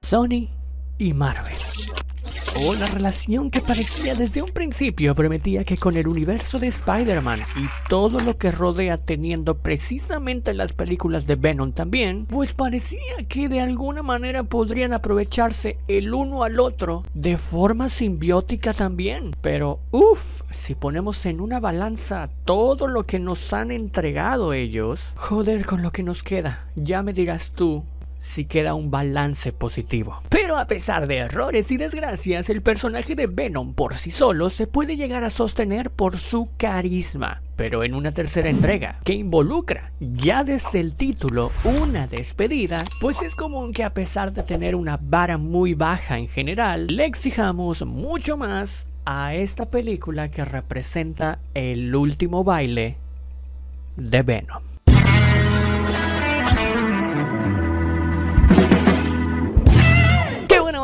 Sony y Marvel. Una relación que parecía desde un principio prometía que con el universo de Spider-Man y todo lo que rodea, teniendo precisamente las películas de Venom también, pues parecía que de alguna manera podrían aprovecharse el uno al otro de forma simbiótica también. Pero si ponemos en una balanza todo lo que nos han entregado ellos, joder con lo que nos queda, ya me dirás tú si queda un balance positivo. Pero a pesar de errores y desgracias, el personaje de Venom por sí solo se puede llegar a sostener por su carisma. Pero en una tercera entrega, que involucra ya desde el título una despedida, pues es común que a pesar de tener una vara muy baja en general, le exijamos mucho más a esta película que representa el último baile de Venom.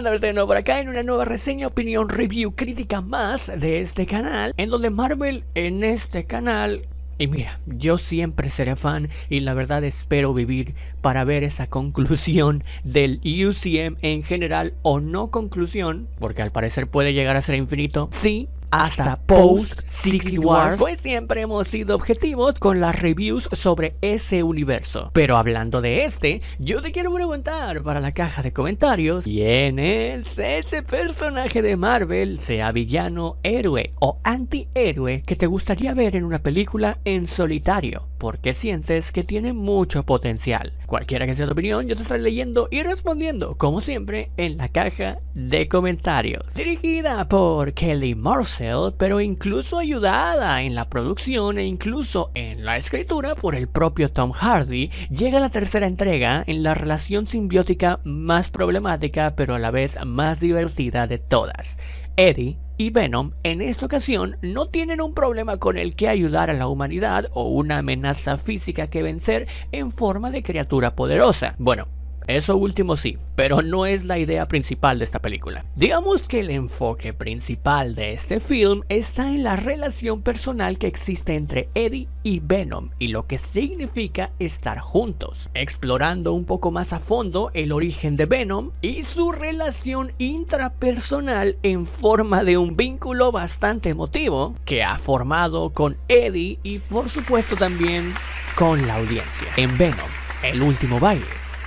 Verte de nuevo por acá en una nueva reseña, opinión, review, crítica más de este canal, en donde Marvel en este canal, y mira, yo siempre seré fan y la verdad espero vivir para ver esa conclusión del UCM en general, o no conclusión, porque al parecer puede llegar a ser infinito, sí, hasta post Secret Wars, pues siempre hemos sido objetivos con las reviews sobre ese universo. Pero hablando de este, yo te quiero preguntar para la caja de comentarios: ¿quién es ese personaje de Marvel, sea villano, héroe o antihéroe, que te gustaría ver en una película en solitario? Porque sientes que tiene mucho potencial. Cualquiera que sea tu opinión, yo te estaré leyendo y respondiendo, como siempre, en la caja de comentarios. Dirigida por Kelly Marcel, pero incluso ayudada en la producción e incluso en la escritura por el propio Tom Hardy, llega la tercera entrega en la relación simbiótica más problemática, pero a la vez más divertida de todas. Eddie y Venom en esta ocasión no tienen un problema con el que ayudar a la humanidad o una amenaza física que vencer en forma de criatura poderosa. Bueno, eso último sí, pero no es la idea principal de esta película. Digamos que el enfoque principal de este film está en la relación personal que existe entre Eddie y Venom y lo que significa estar juntos, explorando un poco más a fondo el origen de Venom y su relación intrapersonal en forma de un vínculo bastante emotivo que ha formado con Eddie y por supuesto también con la audiencia. En Venom, el último baile,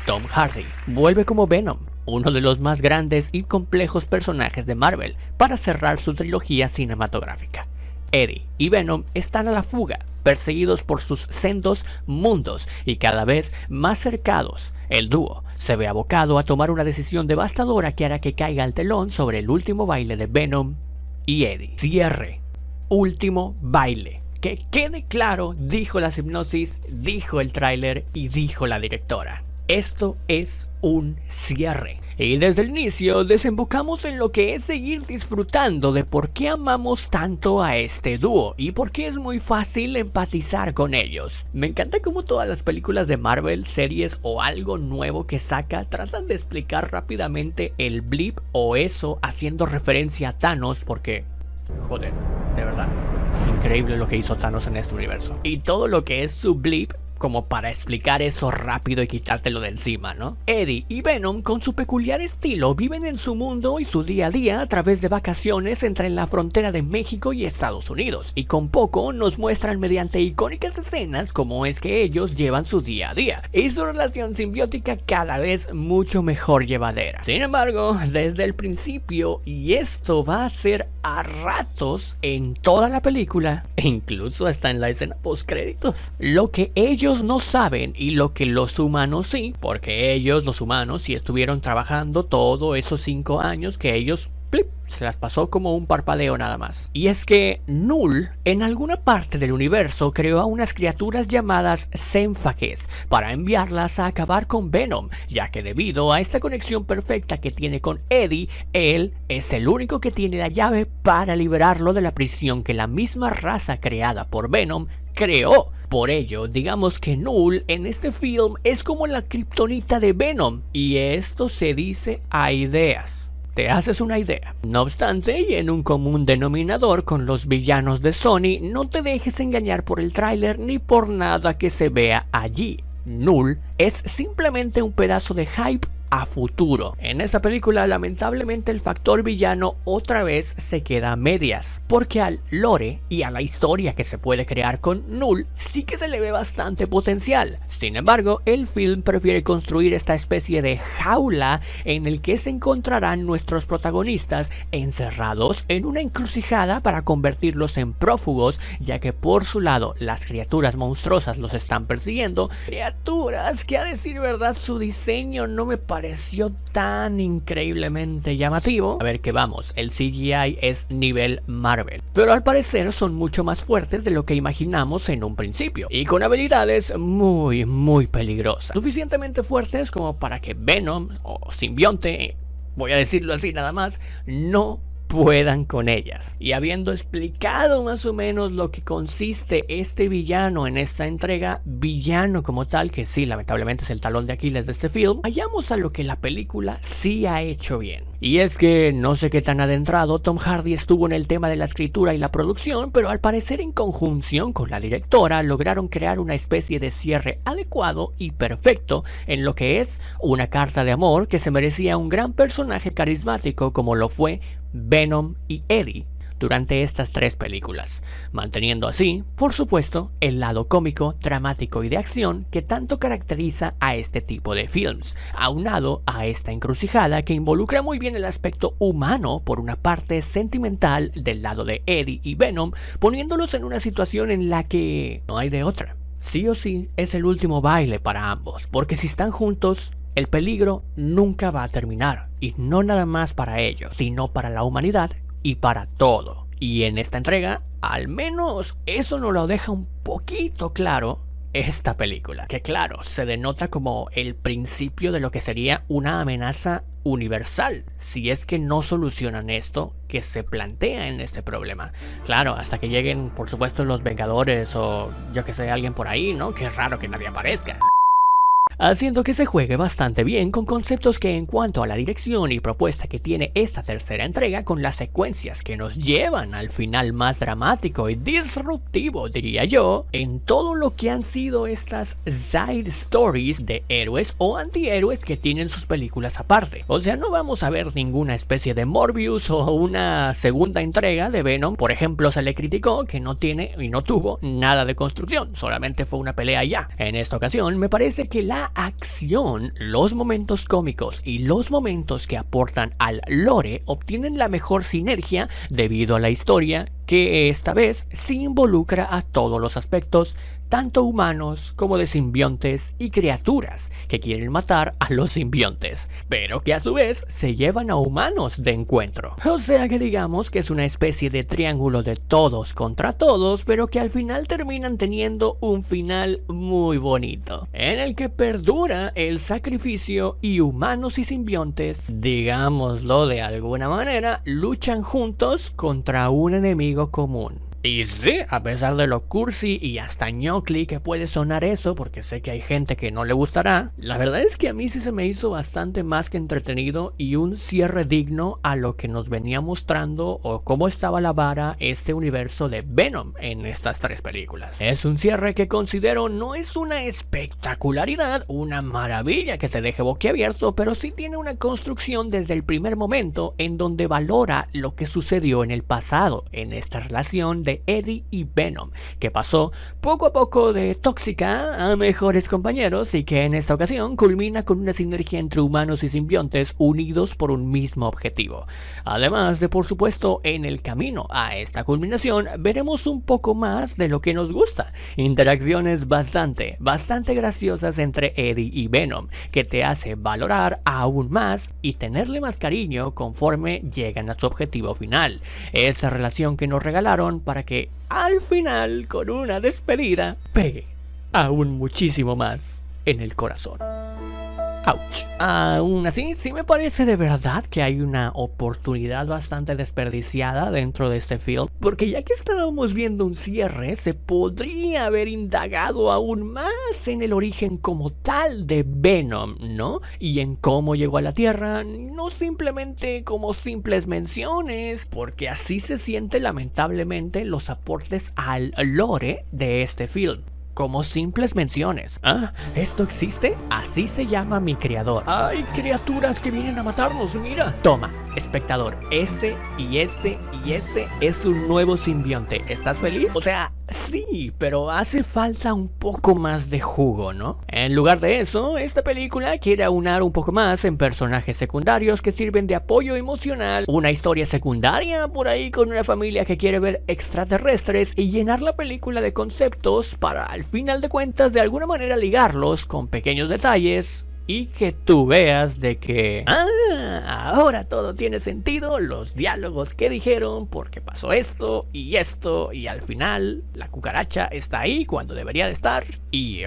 Tom Hardy vuelve como Venom, uno de los más grandes y complejos personajes de Marvel, para cerrar su trilogía cinematográfica. Eddie y Venom están a la fuga, perseguidos por sus sendos mundos y cada vez más cercados. El dúo se ve abocado a tomar una decisión devastadora que hará que caiga el telón sobre el último baile de Venom y Eddie. Cierre, último baile. Que quede claro, dijo la hipnosis, dijo el tráiler y dijo la directora. Esto es un cierre. Y desde el inicio desembocamos en lo que es seguir disfrutando de por qué amamos tanto a este dúo y por qué es muy fácil empatizar con ellos. Me encanta cómo todas las películas de Marvel, series o algo nuevo que saca tratan de explicar rápidamente el blip o eso haciendo referencia a Thanos, porque, joder, de verdad, increíble lo que hizo Thanos en este universo. Y todo lo que es su blip, como para explicar eso rápido y quitártelo de encima, ¿no? Eddie y Venom, con su peculiar estilo, viven en su mundo y su día a día a través de vacaciones entre la frontera de México y Estados Unidos, y con poco nos muestran mediante icónicas escenas cómo es que ellos llevan su día a día, y su relación simbiótica cada vez mucho mejor llevadera. Sin embargo, desde el principio, y esto va a ser a ratos en toda la película, e incluso hasta en la escena postcréditos, lo que ellos no saben y lo que los humanos sí, porque ellos, los humanos, sí estuvieron trabajando todos esos 5 años que ellos se las pasó como un parpadeo nada más. Y es que Null en alguna parte del universo creó a unas criaturas llamadas Semphages para enviarlas a acabar con Venom, ya que debido a esta conexión perfecta que tiene con Eddie, él es el único que tiene la llave para liberarlo de la prisión que la misma raza creada por Venom creó. Por ello, digamos que Null en este film es como la kriptonita de Venom, y esto se dice a ideas. Te haces una idea. No obstante, y en un común denominador con los villanos de Sony, no te dejes engañar por el tráiler ni por nada que se vea allí. Null es simplemente un pedazo de hype a futuro. En esta película, lamentablemente, el factor villano otra vez se queda a medias, porque al lore y a la historia que se puede crear con Null sí que se le ve bastante potencial. Sin embargo, el film prefiere construir esta especie de jaula en el que se encontrarán nuestros protagonistas encerrados en una encrucijada para convertirlos en prófugos, ya que por su lado las criaturas monstruosas los están persiguiendo, criaturas que, a decir verdad, su diseño no me pareció tan increíblemente llamativo. A ver, que vamos, el CGI es nivel Marvel, pero al parecer son mucho más fuertes de lo que imaginamos en un principio, y con habilidades muy peligrosas, suficientemente fuertes como para que Venom o simbionte, voy a decirlo así nada más, no puedan con ellas. Y habiendo explicado más o menos lo que consiste este villano en esta entrega, villano como tal, que sí, lamentablemente es el talón de Aquiles de este film, vayamos a lo que la película sí ha hecho bien. Y es que no sé qué tan adentrado Tom Hardy estuvo en el tema de la escritura y la producción, pero al parecer en conjunción con la directora lograron crear una especie de cierre adecuado y perfecto en lo que es una carta de amor que se merecía un gran personaje carismático como lo fue Venom y Eddie durante estas 3 películas, manteniendo así, por supuesto, el lado cómico, dramático y de acción que tanto caracteriza a este tipo de films, aunado a esta encrucijada que involucra muy bien el aspecto humano por una parte sentimental del lado de Eddie y Venom, poniéndolos en una situación en la que no hay de otra. Sí o sí es el último baile para ambos, porque si están juntos, el peligro nunca va a terminar, y no nada más para ellos, sino para la humanidad y para todo. Y en esta entrega, al menos eso nos lo deja un poquito claro esta película, que claro, se denota como el principio de lo que sería una amenaza universal, si es que no solucionan esto que se plantea en este problema. Claro, hasta que lleguen, por supuesto, los Vengadores o yo que sé, alguien por ahí, ¿no? Que es raro que nadie aparezca. Haciendo que se juegue bastante bien con conceptos que, en cuanto a la dirección y propuesta que tiene esta tercera entrega, con las secuencias que nos llevan al final más dramático y disruptivo, diría yo, en todo lo que han sido estas side stories de héroes o antihéroes que tienen sus películas aparte. O sea, no vamos a ver ninguna especie de Morbius o una segunda entrega de Venom. Por ejemplo, se le criticó que no tiene y no tuvo nada de construcción, solamente fue una pelea ya. En esta ocasión me parece que la acción, los momentos cómicos y los momentos que aportan al lore obtienen la mejor sinergia debido a la historia que esta vez sí involucra a todos los aspectos, tanto humanos como de simbiontes y criaturas que quieren matar a los simbiontes, pero que a su vez se llevan a humanos de encuentro. O sea que digamos que es una especie de triángulo de todos contra todos, pero que al final terminan teniendo un final muy bonito, en el que perdura el sacrificio y humanos y simbiontes, digámoslo de alguna manera, luchan juntos contra un enemigo común. Y sí, a pesar de lo cursi y hasta ñocli que puede sonar eso, porque sé que hay gente que no le gustará, la verdad es que a mí sí se me hizo bastante más que entretenido y un cierre digno a lo que nos venía mostrando o cómo estaba la vara este universo de Venom en estas 3 películas. Es un cierre que considero no es una espectacularidad, una maravilla que te deje boquiabierto, pero sí tiene una construcción desde el primer momento en donde valora lo que sucedió en el pasado, en esta relación de Eddie y Venom, que pasó poco a poco de tóxica a mejores compañeros y que en esta ocasión culmina con una sinergia entre humanos y simbiontes unidos por un mismo objetivo. Además de, por supuesto, en el camino a esta culminación veremos un poco más de lo que nos gusta, interacciones bastante graciosas entre Eddie y Venom, que te hace valorar aún más y tenerle más cariño conforme llegan a su objetivo final, esa relación que nos regalaron para que al final, con una despedida, pegue aún muchísimo más en el corazón. Ouch. Aún así, sí me parece de verdad que hay una oportunidad bastante desperdiciada dentro de este film, porque ya que estábamos viendo un cierre, se podría haber indagado aún más en el origen como tal de Venom, ¿no? Y en cómo llegó a la Tierra, no simplemente como simples menciones, porque así se siente lamentablemente los aportes al lore de este film. como simples menciones. ¿Ah? ¿Esto existe? Así se llama mi creador. ¡Hay criaturas que vienen a matarnos! ¡Mira! Toma, espectador, este es un nuevo simbionte. ¿Estás feliz? O sea, sí, pero hace falta un poco más de jugo, ¿no? En lugar de eso, esta película quiere aunar un poco más en personajes secundarios que sirven de apoyo emocional, una historia secundaria por ahí con una familia que quiere ver extraterrestres y llenar la película de conceptos para al final de cuentas de alguna manera ligarlos con pequeños detalles y que tú veas de que ahora todo tiene sentido, los diálogos que dijeron, porque pasó esto y al final la cucaracha está ahí cuando debería de estar y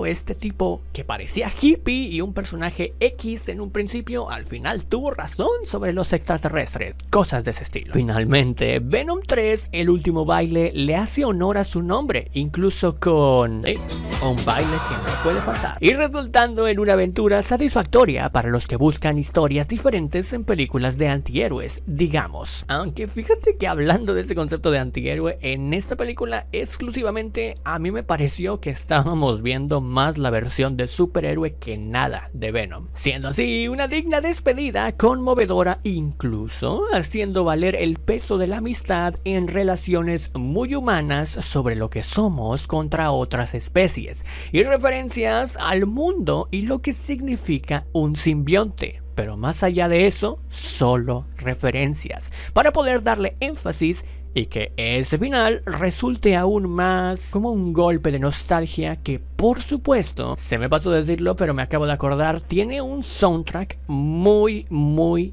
este tipo que parecía hippie y un personaje X en un principio al final tuvo razón sobre los extraterrestres, cosas de ese estilo. Finalmente, Venom 3, el último baile, le hace honor a su nombre, incluso con un baile que no puede faltar y resultando en una aventura satisfactoria para los que buscan historias diferentes en películas de antihéroes, digamos. Aunque fíjate que hablando de ese concepto de antihéroe, en esta película exclusivamente a mí me pareció que estábamos viendo más la versión de superhéroe que nada de Venom. Siendo así, una digna despedida conmovedora, incluso haciendo valer el peso de la amistad en relaciones muy humanas sobre lo que somos contra otras especies y referencias al mundo y lo que significa un simbionte, pero más allá de eso, solo referencias, para poder darle énfasis y que ese final resulte aún más como un golpe de nostalgia que, por supuesto, se me pasó decirlo, pero me acabo de acordar, tiene un soundtrack muy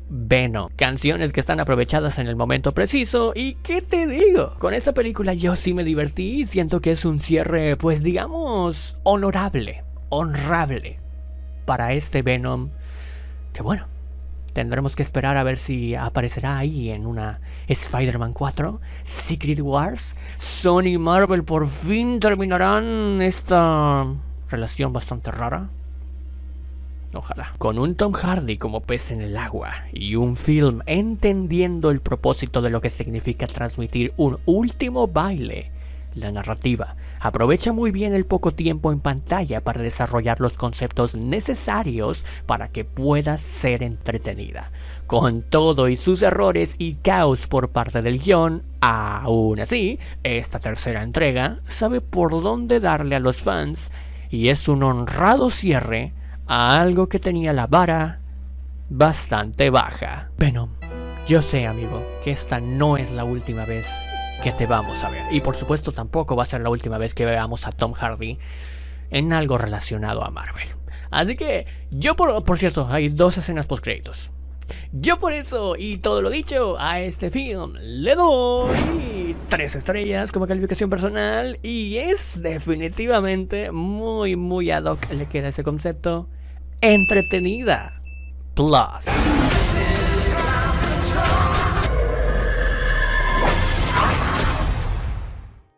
Venom. Canciones que están aprovechadas en el momento preciso y ¿qué te digo? Con esta película yo sí me divertí y siento que es un cierre, pues digamos, honorable, honrable para este Venom, que bueno, tendremos que esperar a ver si aparecerá ahí en una Spider-Man 4, Secret Wars. Sony y Marvel por fin terminarán esta relación bastante rara. Ojalá. Con un Tom Hardy como pez en el agua y un film entendiendo el propósito de lo que significa transmitir un último baile, la narrativa aprovecha muy bien el poco tiempo en pantalla para desarrollar los conceptos necesarios para que pueda ser entretenida. Con todo y sus errores y caos por parte del guión, aún así, esta tercera entrega sabe por dónde darle a los fans y es un honrado cierre a algo que tenía la vara bastante baja. Venom, yo sé, amigo, que esta no es la última vez que te vamos a ver. Y por supuesto tampoco va a ser la última vez que veamos a Tom Hardy en algo relacionado a Marvel. Así que yo por cierto, hay 2 escenas post créditos. Yo por eso y todo lo dicho a este film le doy 3 estrellas como calificación personal y es definitivamente muy ad hoc le queda ese concepto. Entretenida Plus.